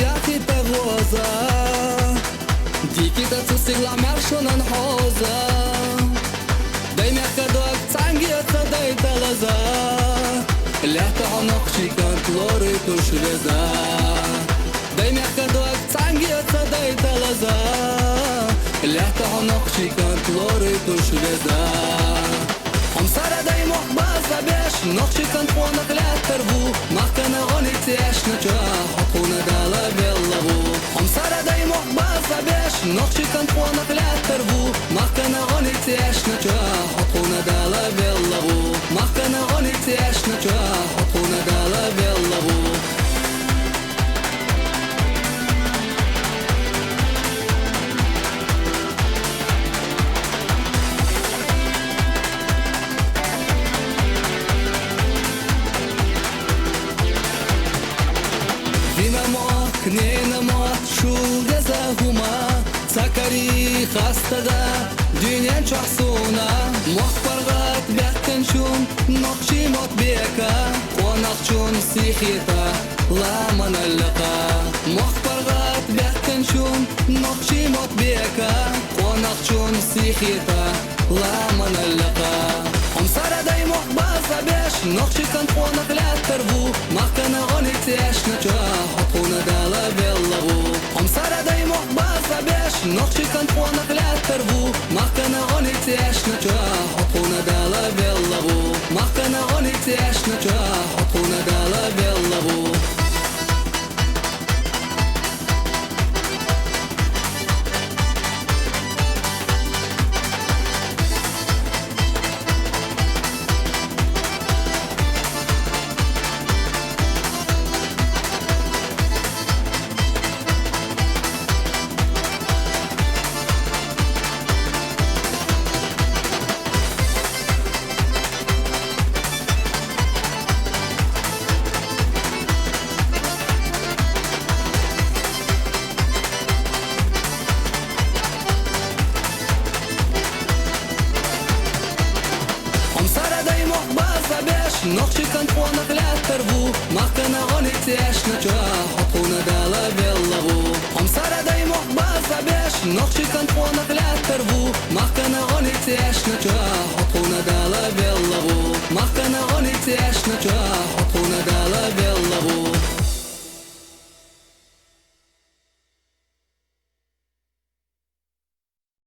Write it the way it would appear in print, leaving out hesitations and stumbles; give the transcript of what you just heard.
ياخي تغوزا ديكي تتصيغ لعمر شونن حوزا دايما كدوك تعنجي تصدي تلزا لا تعنق شيكان تلوري تشرزا دايما كدوك تعنجي تصدي تلزا لا تعنق شيكان تلوري تشرزا هم سارة داي محبازة بيش نقشي كان فونك لا تربو ما كان غني تيش نجاح حطونا دالا بيالله هم سارة داي محبازة بيش نقشي كان فونك لا تربو ما كان غني تيش نجاح حطونا دالا بيالله ما كان غني تيش نجاح حطونا دالا بيالله Knena mat shu gezahuma Sakari khastada Dünyen çahsuna Muhbargat behten şun Naqshi mat beka Qonaqchun sikhita La manallaka Muhbargat behten şun Naqshi mat beka Qonaqchun sikhita La manallaka هم سارة داي محبازة بيش نقشي كان فونك لا تربو ما كان غني تيش نجاح حطونا دالا بيالله هم سارة داي محبازة بيش نقشي كان فونك لا تربو ما كان غني تيش نجاح حطونا دالا بيالله ما كان غني تيش نجاح حطونا دالا بيالله نقشي كان فونك لا تربو ما كان غني تيش نجاح حطونا دالا بيالله هم سارة داي محبازة بيش نقشي كان فونك لا تربو ما كان غني تيش نجاح حطونا دالا بيالله ما كان غني تيش نجاح حطونا دالا بيالله